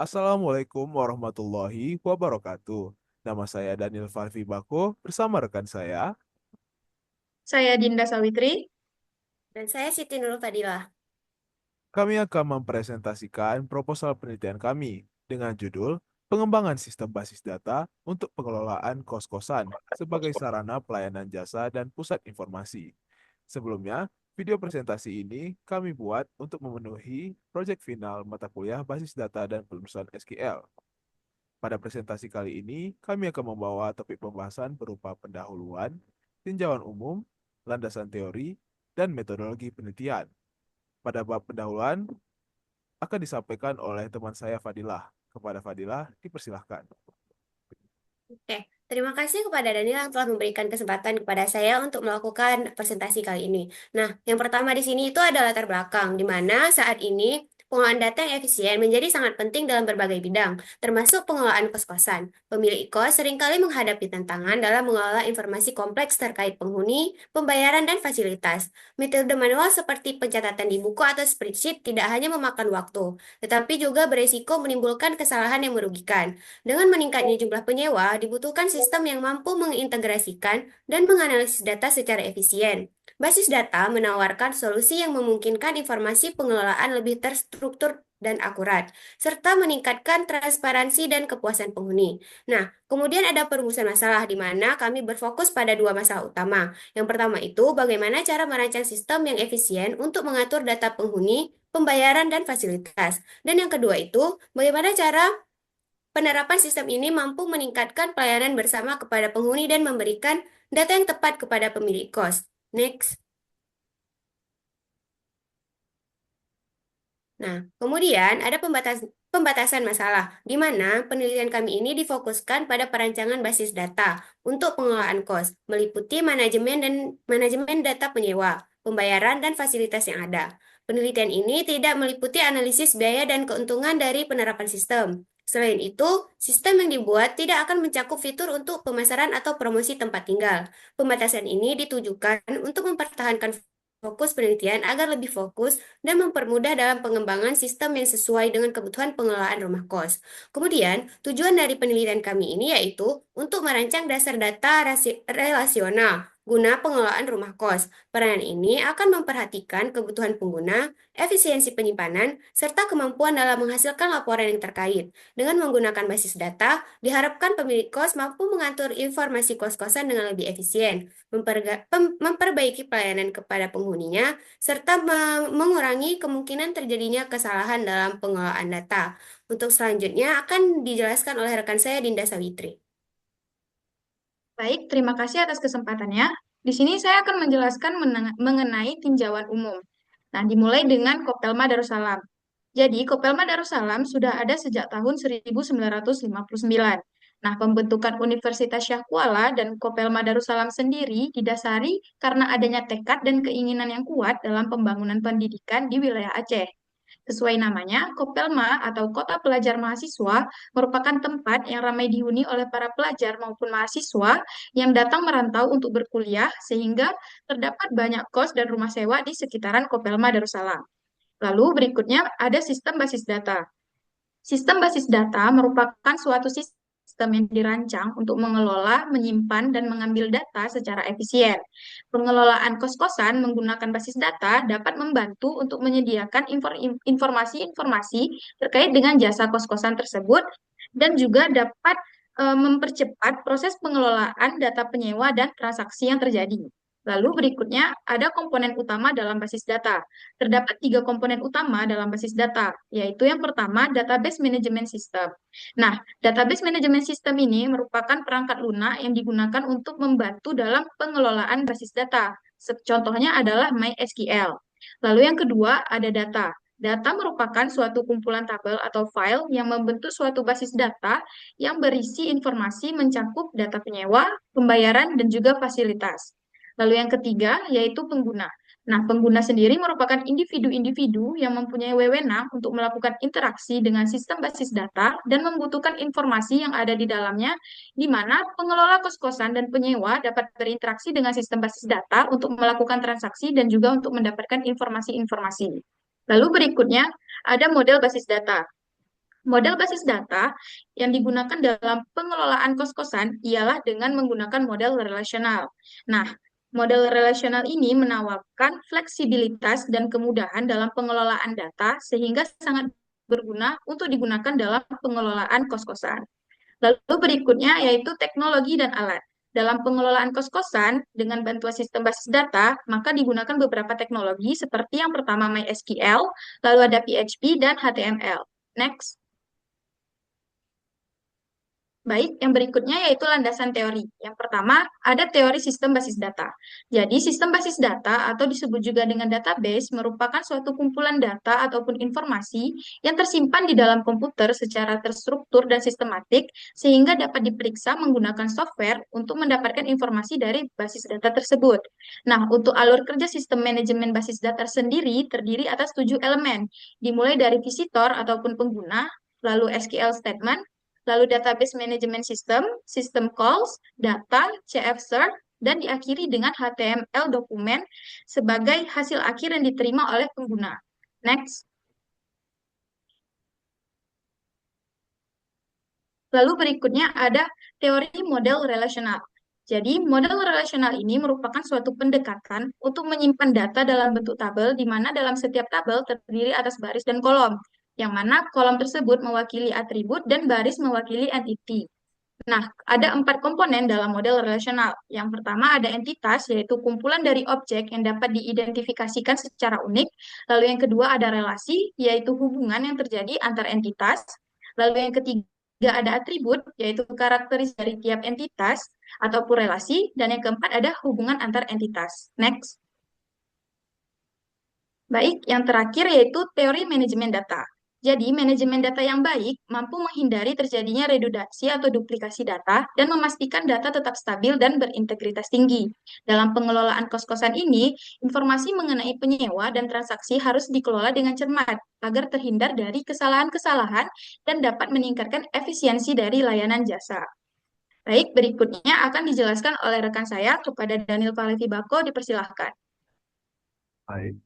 Assalamualaikum warahmatullahi wabarakatuh. Nama saya Daniel Farfi Bako bersama rekan saya. Saya Dinda Sawitri. Dan saya Siti Nurul Fadilah. Kami akan mempresentasikan proposal penelitian kami dengan judul Pengembangan Sistem Basis Data untuk Pengelolaan Kos-Kosan sebagai Sarana Pelayanan Jasa dan Pusat Informasi. Sebelumnya, video presentasi ini kami buat untuk memenuhi proyek final mata kuliah Basis Data dan Penelusuran SQL. Pada presentasi kali ini, kami akan membawa topik pembahasan berupa pendahuluan, tinjauan umum, landasan teori, dan metodologi penelitian. Pada bab pendahuluan akan disampaikan oleh teman saya Fadilah. Kepada Fadilah, dipersilahkan. Oke, terima kasih kepada Daniel yang telah memberikan kesempatan kepada saya untuk melakukan presentasi kali ini. Nah, yang pertama di sini itu ada latar belakang, di mana saat ini pengelolaan data yang efisien menjadi sangat penting dalam berbagai bidang, termasuk pengelolaan kos-kosan. Pemilik kos seringkali menghadapi tantangan dalam mengelola informasi kompleks terkait penghuni, pembayaran, dan fasilitas. Metode manual seperti pencatatan di buku atau spreadsheet tidak hanya memakan waktu, tetapi juga beresiko menimbulkan kesalahan yang merugikan. Dengan meningkatnya jumlah penyewa, dibutuhkan sistem yang mampu mengintegrasikan dan menganalisis data secara efisien. Basis data menawarkan solusi yang memungkinkan informasi pengelolaan lebih terstruktur dan akurat, serta meningkatkan transparansi dan kepuasan penghuni. Nah, kemudian ada perumusan masalah di mana kami berfokus pada dua masalah utama. Yang pertama itu, bagaimana cara merancang sistem yang efisien untuk mengatur data penghuni, pembayaran, dan fasilitas. Dan yang kedua itu, bagaimana cara penerapan sistem ini mampu meningkatkan pelayanan bersama kepada penghuni dan memberikan data yang tepat kepada pemilik kos. Next. Nah, kemudian ada pembatasan masalah, di mana penelitian kami ini difokuskan pada perancangan basis data untuk pengelolaan kos, meliputi manajemen data penyewa, pembayaran, dan fasilitas yang ada. Penelitian ini tidak meliputi analisis biaya dan keuntungan dari penerapan sistem. Selain itu, sistem yang dibuat tidak akan mencakup fitur untuk pemasaran atau promosi tempat tinggal. Pembatasan ini ditujukan untuk mempertahankan fokus penelitian agar lebih fokus dan mempermudah dalam pengembangan sistem yang sesuai dengan kebutuhan pengelolaan rumah kos. Kemudian, tujuan dari penelitian kami ini yaitu untuk merancang dasar data relasional guna pengelolaan rumah kos. Peranan ini akan memperhatikan kebutuhan pengguna, efisiensi penyimpanan, serta kemampuan dalam menghasilkan laporan yang terkait. Dengan menggunakan basis data, diharapkan pemilik kos mampu mengatur informasi kos-kosan dengan lebih efisien, memperbaiki pelayanan kepada penghuninya, serta mengurangi kemungkinan terjadinya kesalahan dalam pengelolaan data. Untuk selanjutnya akan dijelaskan oleh rekan saya Dinda Sawitri. Baik, terima kasih atas kesempatannya. Di sini saya akan menjelaskan mengenai tinjauan umum. Nah, dimulai dengan Kopelma Darussalam. Jadi, Kopelma Darussalam sudah ada sejak tahun 1959. Nah, pembentukan Universitas Syah Kuala dan Kopelma Darussalam sendiri didasari karena adanya tekad dan keinginan yang kuat dalam pembangunan pendidikan di wilayah Aceh. Sesuai namanya, Kopelma atau Kota Pelajar Mahasiswa merupakan tempat yang ramai dihuni oleh para pelajar maupun mahasiswa yang datang merantau untuk berkuliah sehingga terdapat banyak kos dan rumah sewa di sekitaran Kopelma Darussalam. Lalu berikutnya ada sistem basis data. Sistem basis data merupakan suatu sistem yang dirancang untuk mengelola, menyimpan, dan mengambil data secara efisien. Pengelolaan kos-kosan menggunakan basis data dapat membantu untuk menyediakan informasi-informasi terkait dengan jasa kos-kosan tersebut dan juga dapat mempercepat proses pengelolaan data penyewa dan transaksi yang terjadi. Lalu berikutnya ada komponen utama dalam basis data. Terdapat tiga komponen utama dalam basis data, yaitu yang pertama database management system. Nah, database management system ini merupakan perangkat lunak yang digunakan untuk membantu dalam pengelolaan basis data. Contohnya adalah MySQL. Lalu yang kedua ada data. Data merupakan suatu kumpulan tabel atau file yang membentuk suatu basis data yang berisi informasi mencakup data penyewa, pembayaran, dan juga fasilitas. Lalu yang ketiga yaitu pengguna. Nah, pengguna sendiri merupakan individu-individu yang mempunyai wewenang untuk melakukan interaksi dengan sistem basis data dan membutuhkan informasi yang ada di dalamnya, di mana pengelola kos-kosan dan penyewa dapat berinteraksi dengan sistem basis data untuk melakukan transaksi dan juga untuk mendapatkan informasi-informasi. Lalu berikutnya ada model basis data. Model basis data yang digunakan dalam pengelolaan kos-kosan ialah dengan menggunakan model relasional. Nah, model relasional ini menawarkan fleksibilitas dan kemudahan dalam pengelolaan data sehingga sangat berguna untuk digunakan dalam pengelolaan kos-kosan. Lalu berikutnya yaitu teknologi dan alat. Dalam pengelolaan kos-kosan dengan bantuan sistem basis data, maka digunakan beberapa teknologi seperti yang pertama MySQL, lalu ada PHP dan HTML. Next. Baik, yang berikutnya yaitu landasan teori. Yang pertama, ada teori sistem basis data. Jadi, sistem basis data atau disebut juga dengan database merupakan suatu kumpulan data ataupun informasi yang tersimpan di dalam komputer secara terstruktur dan sistematik sehingga dapat diperiksa menggunakan software untuk mendapatkan informasi dari basis data tersebut. Nah, untuk alur kerja sistem manajemen basis data sendiri terdiri atas 7 elemen, dimulai dari visitor ataupun pengguna, lalu SQL statement, lalu database management system, system calls, data, CF search, dan diakhiri dengan HTML dokumen sebagai hasil akhir yang diterima oleh pengguna. Next. Lalu berikutnya ada teori model relasional. Jadi, model relasional ini merupakan suatu pendekatan untuk menyimpan data dalam bentuk tabel, di mana dalam setiap tabel terdiri atas baris dan kolom, yang mana kolom tersebut mewakili atribut dan baris mewakili entity. Nah, ada 4 komponen dalam model relasional. Yang pertama ada entitas, yaitu kumpulan dari objek yang dapat diidentifikasikan secara unik. Lalu yang kedua ada relasi, yaitu hubungan yang terjadi antar entitas. Lalu yang ketiga ada atribut, yaitu karakteristik dari tiap entitas ataupun relasi. Dan yang keempat ada hubungan antar entitas. Next. Baik, yang terakhir yaitu teori manajemen data. Jadi, manajemen data yang baik mampu menghindari terjadinya redundansi atau duplikasi data dan memastikan data tetap stabil dan berintegritas tinggi. Dalam pengelolaan kos-kosan ini, informasi mengenai penyewa dan transaksi harus dikelola dengan cermat agar terhindar dari kesalahan-kesalahan dan dapat meningkatkan efisiensi dari layanan jasa. Baik, berikutnya akan dijelaskan oleh rekan saya kepada Daniel Palevi Bako, dipersilahkan. Baik.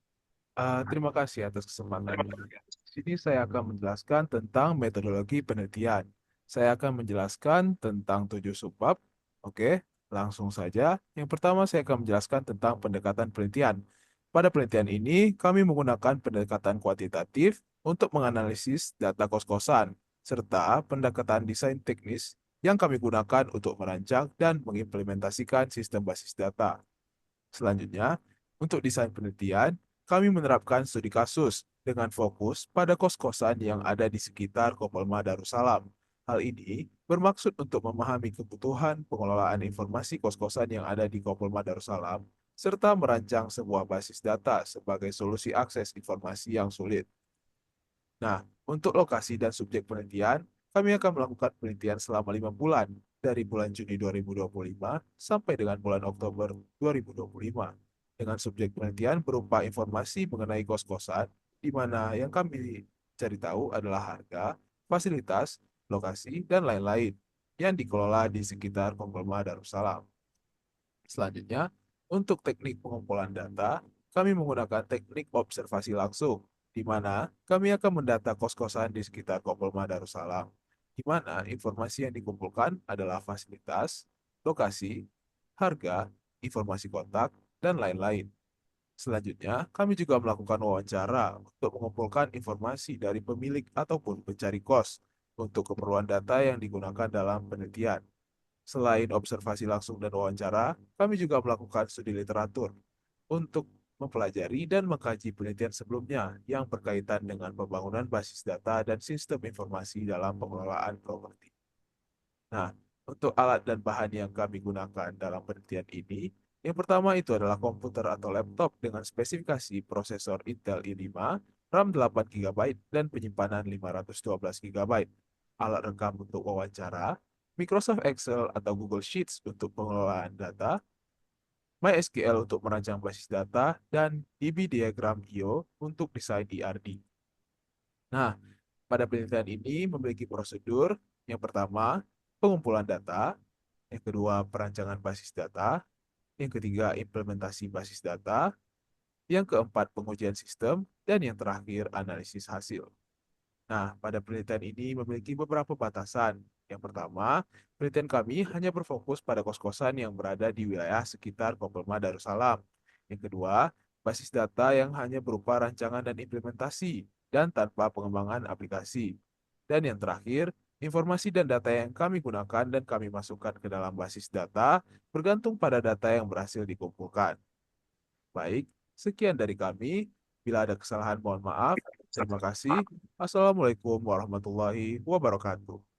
Terima kasih atas kesempatannya. Di sini saya akan menjelaskan tentang metodologi penelitian. Saya akan menjelaskan tentang 7 subbab. Oke, langsung saja. Yang pertama saya akan menjelaskan tentang pendekatan penelitian. Pada penelitian ini, kami menggunakan pendekatan kuantitatif untuk menganalisis data kos-kosan, serta pendekatan desain teknis yang kami gunakan untuk merancang dan mengimplementasikan sistem basis data. Selanjutnya, untuk desain penelitian, kami menerapkan studi kasus dengan fokus pada kos-kosan yang ada di sekitar Kopelma Darussalam. Hal ini bermaksud untuk memahami kebutuhan pengelolaan informasi kos-kosan yang ada di Kopelma Darussalam, serta merancang sebuah basis data sebagai solusi akses informasi yang sulit. Nah, untuk lokasi dan subjek penelitian, kami akan melakukan penelitian selama 5 bulan, dari bulan Juni 2025 sampai dengan bulan Oktober 2025, dengan subjek penelitian berupa informasi mengenai kos-kosan, di mana yang kami cari tahu adalah harga, fasilitas, lokasi, dan lain-lain yang dikelola di sekitar Kopelma Darussalam. Selanjutnya, untuk teknik pengumpulan data, kami menggunakan teknik observasi langsung, di mana kami akan mendata kos-kosan di sekitar Kopelma Darussalam, di mana informasi yang dikumpulkan adalah fasilitas, lokasi, harga, informasi kontak, dan lain-lain. Selanjutnya, kami juga melakukan wawancara untuk mengumpulkan informasi dari pemilik ataupun pencari kos untuk keperluan data yang digunakan dalam penelitian. Selain observasi langsung dan wawancara, kami juga melakukan studi literatur untuk mempelajari dan mengkaji penelitian sebelumnya yang berkaitan dengan pembangunan basis data dan sistem informasi dalam pengelolaan properti. Nah, untuk alat dan bahan yang kami gunakan dalam penelitian ini, yang pertama itu adalah komputer atau laptop dengan spesifikasi prosesor Intel i5, RAM 8 GB, dan penyimpanan 512 GB. Alat rekam untuk wawancara, Microsoft Excel atau Google Sheets untuk pengelolaan data, MySQL untuk merancang basis data, dan DB Diagram IO untuk desain ERD. Nah, pada penelitian ini memiliki prosedur. Yang pertama, pengumpulan data. Yang kedua, perancangan basis data. Yang ketiga, implementasi basis data. Yang keempat, pengujian sistem. Dan yang terakhir, analisis hasil. Nah, pada penelitian ini memiliki beberapa batasan. Yang pertama, penelitian kami hanya berfokus pada kos-kosan yang berada di wilayah sekitar Kopelma Darussalam. Yang kedua, basis data yang hanya berupa rancangan dan implementasi, dan tanpa pengembangan aplikasi. Dan yang terakhir, informasi dan data yang kami gunakan dan kami masukkan ke dalam basis data bergantung pada data yang berhasil dikumpulkan. Baik, sekian dari kami. Bila ada kesalahan, mohon maaf. Terima kasih. Assalamualaikum warahmatullahi wabarakatuh.